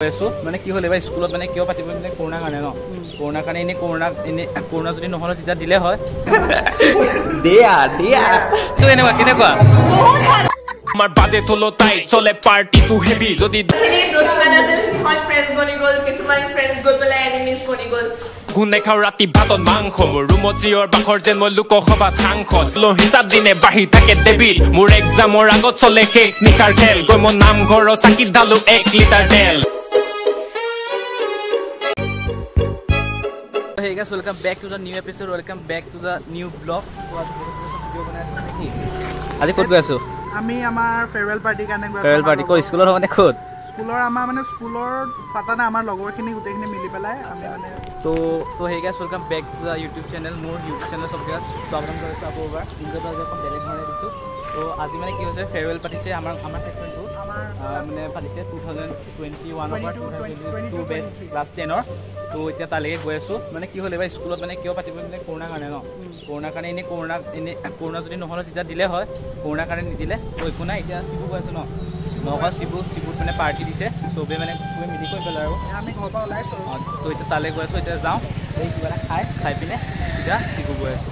মানে কি হল এবাৰ স্কুলত মানে কিয় পাতিব মানে কৰোণাৰ কাৰণে ন কৰোণাৰ কাৰণে এনে কৰোণা যদি নহলে তেতিয়া দিলে হয় দিয়া তো এনেকুৱা কেনেকুৱা আমাৰ বাজে তোলো তাই চলে পাৰ্টি টু হেভি যদি গুনে খাও ৰাতি ভাতত মাংস মোৰ ৰুমত জিঅৰ বাখৰ যেন মই লোকসভা সাংসদ লো হিচাপ দিনে বাঢ়ি থাকে ডেবিল মোৰ এক্সামৰ আগত চলে কেক নিকাৰ খেল গৈ মই নামঘৰৰ চাকিত ঢালো 1 লিটাৰ তেল Hey guys, welcome back to the new episode. Welcome back to the new vlog. আজি ক'ত গৈ আছো আমি আমাৰ ফেয়াৰৱেল পাৰ্টি কাৰণে গৈ আছো ফেয়াৰৱেল পাৰ্টি কো স্কুলৰ মানে ক'ত স্কুলৰ আমাৰ মানে স্কুলৰ পাতা না আমাৰ লগৰখিনি গোটেইখিনি মিলি পেলাই আমি মানে তো hey guys, welcome back to the YouTube channel. মোৰ YouTube channel সব জায়গা স্বাগতম কৰিছো আপোনালোকৰ ইন্দ্ৰটা যখন বেলেগ ধৰণে দিছো তো আজি মানে কি হৈছে ফেয়াৰৱেল পাতিছে আমাৰ সেকশনটো মানে পাতিছে 2021 অফাৰ 2022 বেচ ক্লাছ 10 ৰ তো এতিয়া তালৈকে গৈ আছো মানে কি হল এবাৰ স্কুলত মানে কিয় পাতিব মানে কৰোণাৰ কাৰণে ন কৰোণাৰ কাৰণে এনে কৰোণা যদি নহলে তেতিয়া দিলে হয় কৰোণাৰ কাৰণে নিদিলে তো একো নাই এতিয়া শিবু গৈ আছো ন নগা শিবুত মানে পাৰ্টি দিছে চবে মানে তুমি মিলি কৈ পেলাই আৰু আমি ঘৰৰ পৰা ওলাইছো তো এতিয়া তালৈ গৈ আছো এতিয়া যাওঁ এই কিবা এটা খাই পিনে এতিয়া শিবু গৈ আছো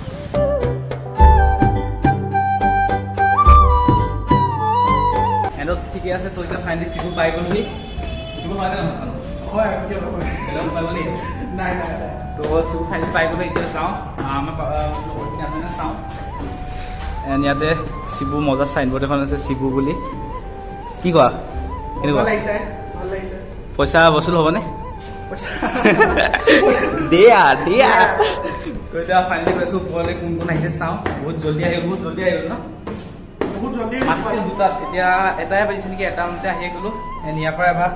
এন্ড ঠিকে আছে তো এতিয়া ফাইনালি শিবু পাই গ'লি শিবু পাই না হয় কিয় হয় হেল্ল' পাই গ'লি নাই তো শিবু ফাইনালি পাই গ'লি এতিয়া চাওঁ আমাৰ লগৰখিনি আছে নে চাওঁ এণ্ড ইয়াতে শিবু মজা চাইনবোৰ্ড এখন আছে শিবু বুলি কি কোৱা কেনেকুৱা ভাল লাগিছে পইচা বসুল হ'বনে পইচা দিয়া তো এতিয়া ফাইনেলি কৈছো বলে কোন আহিছে চাওঁ বহুত জলদি আহিল ন বহুত জলদি মাতিছিল দুটাত এতিয়া এটাই পাইছে নেকি এটা মতে আহি গ'লো এণ্ড ইয়াৰ পৰা এবাৰ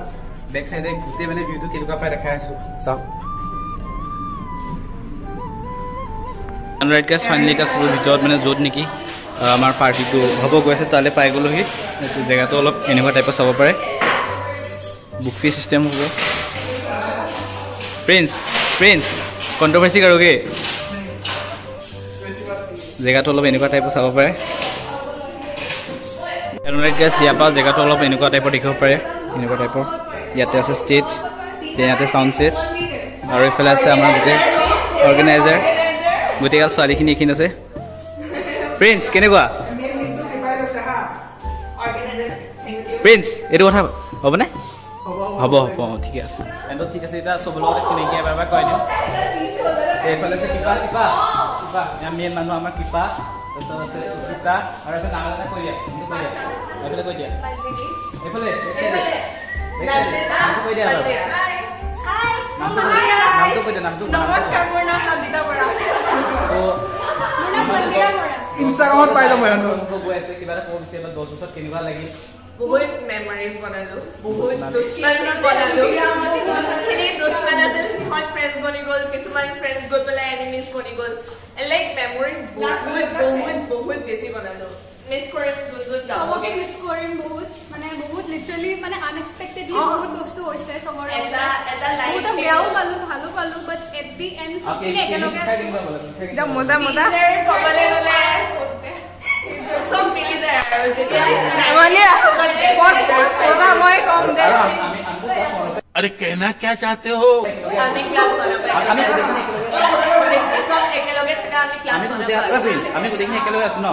বেক চাইডে গোটেই মানে ভিউটো কেনেকুৱা পাই দেখাই আছো চাওক ৰাইট গাইজ ফাইনেলি এটা ভিতৰত মানে য'ত নেকি আমাৰ পাৰ্টিটো হ'ব গৈ আছে তালৈ পাই গ'লোহি জেগাটো অলপ এনেকুৱা টাইপৰ চাব পাৰে বুফে চিষ্টেম হ'ব প্ৰিন্স কণ্ট্ৰভাৰ্চি কৰোগে জেগাটো অলপ এনেকুৱা টাইপৰ চাব পাৰে ৰাইট গাইজ ইয়াৰ পৰা জেগাটো অলপ এনেকুৱা টাইপৰ দেখিব পাৰে এনেকুৱা টাইপৰ ইয়াতে আছে ষ্টেজ ইয়াতে চাউণ্ড ছেট আৰু এইফালে আছে আমাৰ গোটেই অৰ্গেনাইজাৰ গোটেইগাল ছোৱালীখিনি এইখিনি আছে প্ৰিন্স কেনেকুৱা প্ৰিন্স এইটো কথা হ'বনে হ'ব ঠিকে আছে এণ্ড ঠিক আছে এতিয়া চবৰ লগতে চিনাকি এবাৰ কৈ দিওঁ এইফালে আছে কিবা মেইন মানুহ আমাৰ কিপা তাৰপিছত আছে সুচিতা আৰু এইফালে নাম এটা কৈ দিয়া এইফালে কৈ দিয়া এইফালে নামটো কৈ দিয়া নামটো ইনষ্টাগ্ৰামত পাই যাম মই গৈ আছে কিবা এটা কৈছে 10 বছৰ কেনেকুৱা লাগিল বহুত মেমৰিজ বনালো বহুত দুশ্মন বনালো বহুতখিনি দুশ্মন আছিল সিহঁত ফ্ৰেণ্ডছ বনি গ'ল কিছুমান ফ্ৰেণ্ডছ গৈ পেলাই এনিমিজ বনি গ'ল লাইক মেমৰিজ বহুত বেছি বনালো মিছ কৰিম যোনটো সবকে মিছ কৰিম বহুত মানে বহুত লিটাৰেলি মানে আনএক্সপেক্টেডলি বহুত বস্তু হৈছে সবৰে এটা লাইফ বেয়াও পালো ভালো পালো বাট এট দি এণ্ড সবখিনি একেলগে একদম মজা কবলে গ'লে सब मिली जाए मैं कम दे अरे कहना क्या चाहते हो আমি গোটেইখিনি একেলগে আছো ন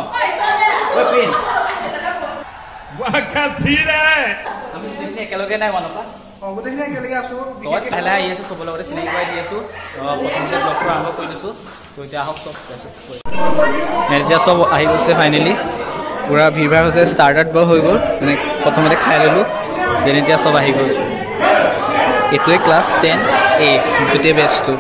আমি গোটেইখিনি একেলগে নাই মনপা গোটেইখিনি একেলগে আছো লাহে আহি আছো চবৰ লগতে চিনাকি কৰাই দি আছো প্ৰথমতে ব্লগটো আৰম্ভ কৰি দিছো তো এতিয়া আহক চব এতিয়া চব আহি গৈছে ফাইনেলি পুৰা ভিৰ ভাৰ হৈছে ষ্টাৰ্টাৰ্ট বাৰু হৈ গ'ল মানে প্ৰথমতে খাই ল'লোঁ দেন এতিয়া চব আহি গ'ল এইটোৱে ক্লাছ 10A গোটেই বেচটো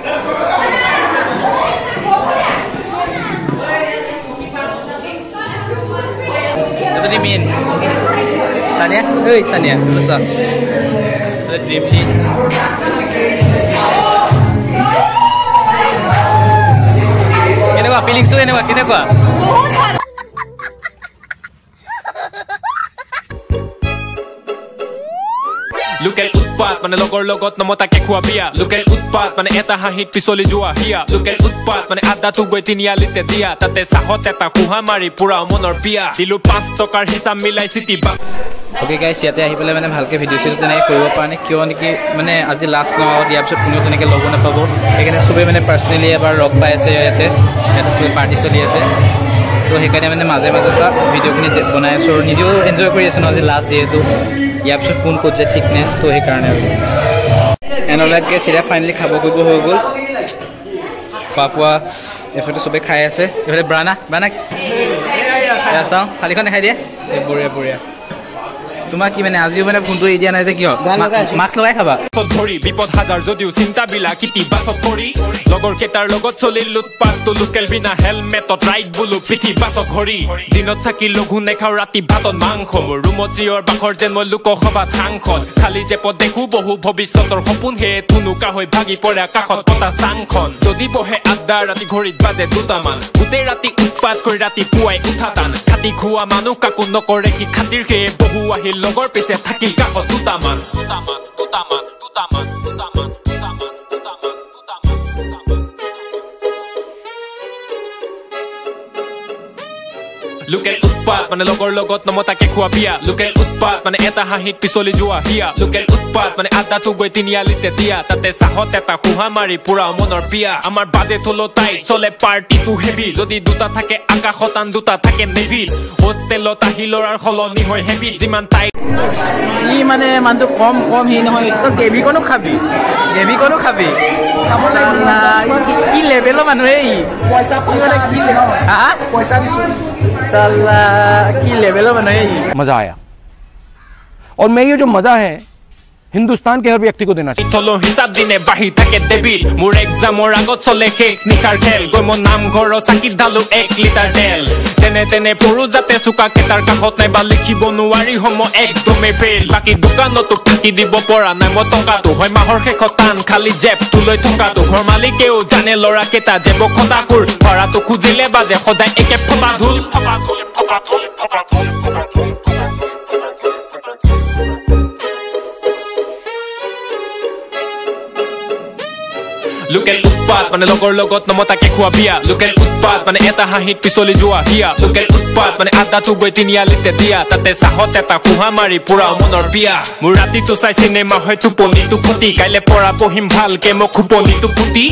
যদি মেইন চানিয়া চানিয়া চা ড্ৰিমলি কেনেকুৱা ফিলিংছটো কেনেকুৱা বহুত ভাল Look at উৎপাত মানে লগৰ লগত নমতাকে খোৱা বিয়া লোকেল উৎপাত মানে এটা হাঁহিত পিছলি যোৱা হিয়া লোকেল উৎপাত মানে আদাটো গৈ তিনিআলিতে দিয়া তাতে চাহত এটা খুহা মাৰি পুৰা মনৰ বিয়া দিলো 5 টকাৰ হিচাপ মিলাই চিটি বা অ'কে গাইছ ইয়াতে আহি পেলাই মানে ভালকৈ ভিডিঅ' চিডিঅ' তেনেকৈ কৰিব পৰা নাই কিয় নেকি মানে আজি লাষ্ট লওঁ দিয়াৰ পিছত কোনেও তেনেকৈ ল'ব নাপাব সেইকাৰণে চবেই মানে পাৰ্চনেলি এবাৰ লগ পাই আছে ইয়াতে চবেই পাৰ্টি চলি আছে তো সেইকাৰণে মানে মাজে মাজে এটা ভিডিঅ'খিনি বনাই আছোঁ আৰু নিজেও এনজয় কৰি আছোঁ ন আজি লাষ্ট যিহেতু ইয়াৰ পিছত কোন ক'ত যায় ঠিক নাই তো সেইকাৰণে আৰু এনলৈকে চিধা ফাইনেলি খাব কৰিব হৈ গ'ল খোৱা এইফালে চবেই খাই আছে এইফালে ব্ৰানা চাওঁ থালিখন দেখাই দিয়ে বঢ়িয়া বঢ়িয়া তোমাক কি মানে আজিও মানে ফোনটো এৰি দিয়া নাই যে কিয় মাস্ক লগাই খাবা ধৰি বিপদ হাজাৰ যদিও চিন্তা বিলাক কিটি বাছত পৰি লগৰ কেইটাৰ লগত চলি লুটপাটটো লোকেল বিনা হেলমেটত ৰাইড বোলো পিঠি বাছত ঘড়ী দিনত থাকি লঘু নেখাও ৰাতি ভাতত মাংস মোৰ ৰুমত জিঅৰ বাখৰ যেন মই লোকসভাত সাংসদ খালি জেপত দেখো বহু ভৱিষ্যতৰ সপোন হে থুনুকা হৈ ভাগি পৰে কাষত পতা চাংখন যদি বহে আড্ডা ৰাতি ঘড়ীত বাজে 2টামান গোটেই ৰাতি উৎপাত কৰি ৰাতি পুৱাই উঠা টান খাতি খোৱা মানুহ কাকো নকৰে কি খাতিৰ সেয়ে বহু আহিল লগৰ পিছে থাকিল কাষত 2টামান লোকেল উৎপাত মানে লগৰ লগত নমতাকে খোৱা বিয়া লোকেল উৎপাত মানে এটা হাঁহিত পিছলি যোৱা হিয়া লোকেল উৎপাত মানে আদাটো গৈ তিনিআলিতে দিয়া তাতে চাহত এটা খুহা মাৰি পুৰা মনৰ বিয়া আমাৰ বাজে থলো তাই চলে পাৰ্টিটো হেভি যদি 2টা থাকে আকাশত আন 2টা থাকে নেভি হোষ্টেলত আহি ল'ৰাৰ সলনি হয় হেভি যিমান তাই ই মানে মানুহটো কম হি নহয় তই গ্ৰেভিকনো খাবি কি লেভেলৰ মানুহে ই পইচা দিছো की लेवल बना है मजा आया और मैं ये जो मजा है हिंदुस्तान के हर व्यक्ति को देना चाहिए থলো হিচাপ দিনে বাহি থাকে ডেবিট মোৰ এক্সামৰ আগত চলে কেক নিখাৰ খেল গৈ মই নামঘৰৰ চাকিত ঢালো 1 লিটাৰ তেল তেনে পৰো যাতে চুকা কেটাৰ কাষত নাই বা লিখিব নোৱাৰি হম একদমেই ফেল বাকী দোকানতো ফাঁকি দিব পৰা নাই মই টকাটো হয় মাহৰ শেষত টান খালি জেপটো লৈ থকাটো ঘৰ মালিকেও জানে ল'ৰা কেইটা জেব খটাকুৰ ভৰাটো খুজিলে বাজে সদায় একে ফটা ধুল লোকেল উৎপাত মানে লগৰ লগত নমতাকে খোৱা বিয়া লোকেল উৎপাত মানে এটা হাঁহিত পিছলি যোৱা হিয়া লোকেল উৎপাত মানে আদাটো গৈ তিনিআলিতে দিয়া তাতে চাহত এটা খুহা মাৰি পুৰা মনৰ বিয়া মোৰ ৰাতিটো চাই চিনেমা হয় টোপনিটো ফুটি কাইলে পৰা পঢ়িম ভালকে মোক খোপনিটো ফুটি